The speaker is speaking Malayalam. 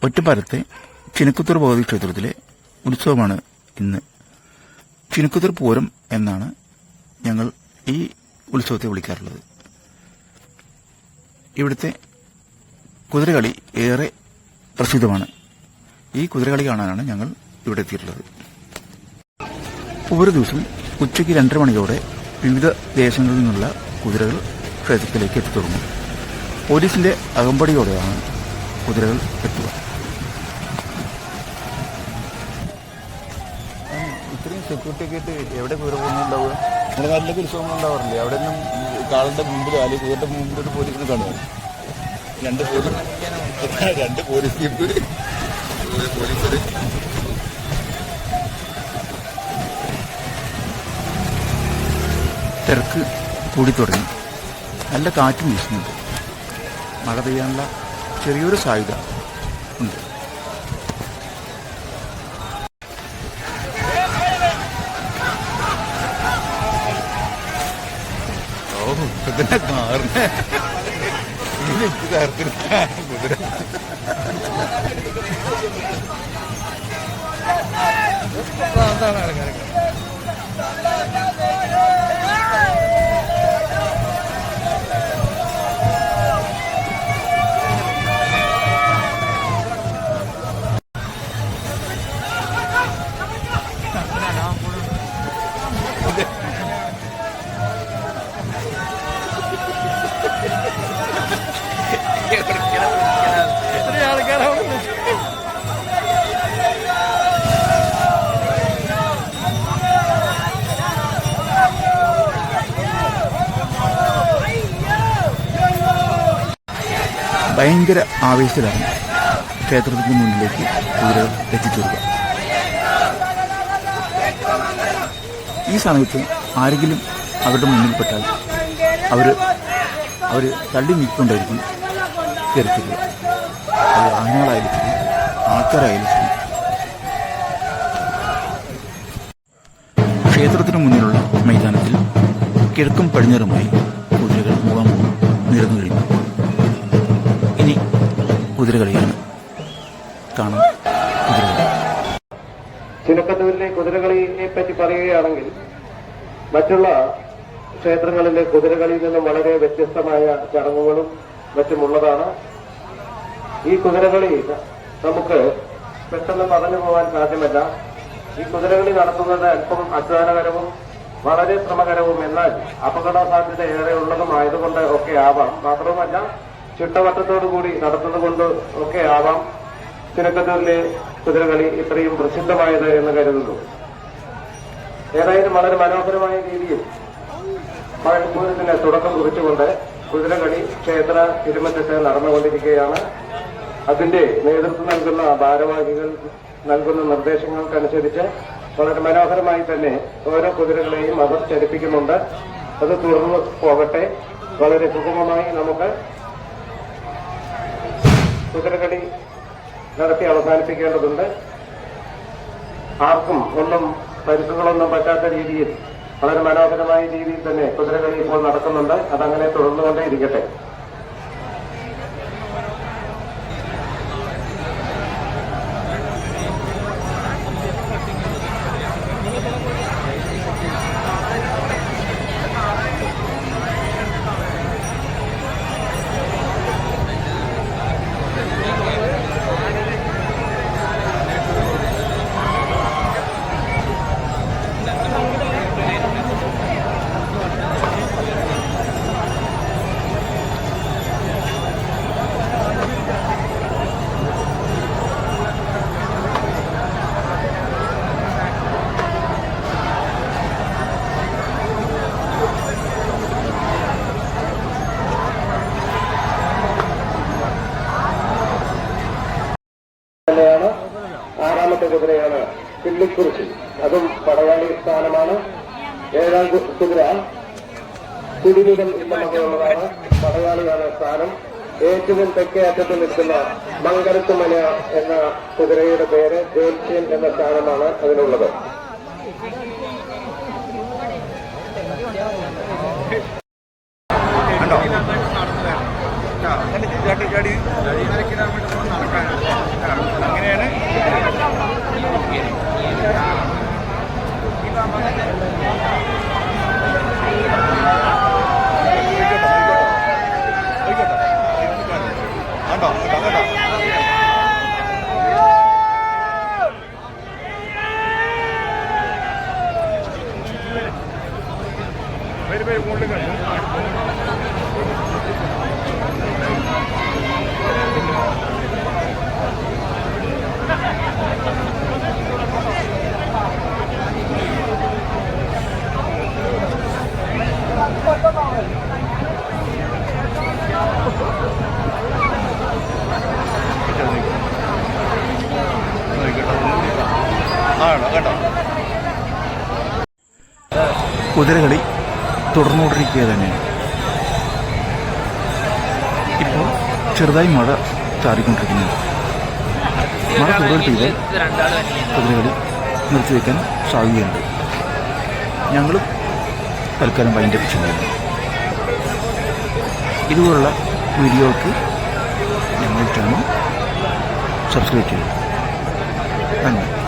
ഒറ്റപ്പാലത്തെ ചിനക്കുത്തൂർ ഭഗവതി ക്ഷേത്രത്തിലെ ഉത്സവമാണ് ഇന്ന്. ചിനക്കുത്തൂർ പൂരം എന്നാണ് ഞങ്ങൾ ഈ ഉത്സവത്തെ വിളിക്കാറുള്ളത്. ഇവിടുത്തെ കുതിരകളി ഏറെ പ്രസിദ്ധമാണ്. ഈ കുതിരകളി കാണാനാണ് ഞങ്ങൾ ഇവിടെ എത്തിയിട്ടുള്ളത്. ഒരു ദിവസം ഉച്ചയ്ക്ക് 2:30 മണിയോടെ വിവിധ ദേശങ്ങളിൽ നിന്നുള്ള കുതിരകൾ ക്ഷേത്രത്തിലേക്ക് എത്തിത്തുടങ്ങും. പോലീസിന്റെ അകമ്പടിയോടെയാണ് കുതിരകൾ എത്തുക. ഇത്രയും സെക്യൂരിറ്റി ഒക്കെ ആയിട്ട് എവിടെ കുതിര പോകുന്നുണ്ടാവുക? നമ്മുടെ നാട്ടിലൊക്കെ ഉത്സവങ്ങൾ ഉണ്ടാവാറില്ലേ? അവിടെ നിന്നും കാളിന്റെ മുമ്പിൽ അല്ലെങ്കിൽ കുതിരയുടെ മുമ്പിലോട്ട് പോലീസിനെ കാണുക. രണ്ട് പോലീസ് ജീപ്പ്, പോലീസ്. തിരക്ക് കൂടിത്തുടങ്ങി. നല്ല കാറ്റും വീശുന്നുണ്ട്. മഴ പെയ്യാനുള്ള ചെറിയൊരു സാധ്യത ഉണ്ട്. കുതിര ഭയങ്കര ആവേശത്തിലാണ് ക്ഷേത്രത്തിന് മുന്നിലേക്ക് കുതിരകൾ എത്തിച്ചേരുക. ഈ സമയത്ത് ആരെങ്കിലും അവരുടെ മുന്നിൽപ്പെട്ടാൽ അവർ തള്ളി നീക്കൊണ്ടായിരിക്കും കയറിച്ചേരുക. അത് ആനകളായാലും ശരി, ആൾക്കാരായാലും ശരി. ക്ഷേത്രത്തിന് മുന്നിലുള്ള മൈതാനത്തിൽ കിഴക്കും പടിഞ്ഞാറുമായി കുതിരകൾ മുഖാമുഖം നിരന്നു കഴിഞ്ഞു. ഇനി കുതിരകളിയാണ്. കാണാം കുതിരകളി. ചിനക്കത്തൂരിലെ കുതിരകളിയെ പറ്റി പറയുകയാണെങ്കിൽ മറ്റുള്ള ക്ഷേത്രങ്ങളിലെ കുതിരകളിയിൽ നിന്നും വളരെ വ്യത്യസ്തമായ ചടങ്ങുകളും മറ്റുമുള്ളതാണ്. ഈ കുതിരകളി നമുക്ക് പെട്ടെന്ന് പറഞ്ഞു പോകാൻ സാധ്യമല്ല. ഈ കുതിരകളി നടത്തുന്നത് അല്പം അധ്വാനകരവും വളരെ ശ്രമകരവും എന്നാൽ അപകട സാധ്യത ഏറെ ഉള്ളതുമായതുകൊണ്ട് ഒക്കെ ആവാം. മാത്രവുമല്ല ചിട്ടവട്ടത്തോടുകൂടി നടത്തുന്നത് കൊണ്ട് ഒക്കെ ആവാം ചിനക്കത്തൂരിലെ കുതിരകളി ഇത്രയും പ്രസിദ്ധമായത് എന്ന് കരുതുന്നു. ഏതായാലും വളരെ മനോഹരമായ രീതിയിൽ മഴപ്പൂരത്തിന് തുടക്കം കുറിച്ചുകൊണ്ട് കുതിരകളി ക്ഷേത്ര തിരുമുറ്റത്ത് നടന്നുകൊണ്ടിരിക്കുകയാണ്. അതിന്റെ നേതൃത്വം നൽകുന്ന ഭാരവാഹികൾ നൽകുന്ന നിർദ്ദേശങ്ങൾക്കനുസരിച്ച് വളരെ മനോഹരമായി തന്നെ ഓരോ കുതിരകളെയും അവർ ചലിപ്പിക്കുന്നുണ്ട്. അത് തുടർന്ന് പോകട്ടെ. വളരെ സുഗമമായി നമുക്ക് കുതിരകളി നടത്തി അവസാനിപ്പിക്കേണ്ടതുണ്ട്. ആർക്കും ഒന്നും പരിക്കുകളൊന്നും പറ്റാത്ത രീതിയിൽ വളരെ മനോഹരമായ രീതിയിൽ തന്നെ കുതിരകളി ഇപ്പോൾ നടക്കുന്നുണ്ട്. അതങ്ങനെ തുടർന്നുകൊണ്ടേയിരിക്കട്ടെ. ആറാമത്തെ കുതിരയാണ് കിള്ളിക്കുറിശി. അതും പടയാളി സ്ഥാനമാണ്. 7ാം കുതിര കുടിമുതൽ ഇല്ലമകയുള്ളതാണ്. പടയാളിയാണ് സ്ഥാനം. ഏറ്റവും തെക്കേ അറ്റത്ത് നിൽക്കുന്ന മങ്കരത്തുമന എന്ന കുതിരയുടെ പേര് ജ്യോത്സ്യൻ എന്ന സ്ഥാനമാണ് അതിനുള്ളത്. ചാടി 2 കിലോമീറ്റർ നടക്കാനാണ്. കുതിരകളി തുടർന്നുകൊണ്ടിരിക്കുക തന്നെയാണ്. ഇപ്പോൾ ചെറുതായി മഴ ചാറിക്കൊണ്ടിരിക്കുന്നുണ്ട്. മഴ കൂടുതൽ പെയ്താൽ കുതിരകളി നിർത്തിവെക്കാൻ സാധ്യതയുണ്ട്. ഞങ്ങളും തൽക്കാലം വൈൻഡപ്പ് ചെയ്യുന്നു. ഇതുപോലുള്ള വീഡിയോകൾക്ക് ഞങ്ങൾ ചാനൽ സബ്സ്ക്രൈബ് ചെയ്യും. നന്ദി.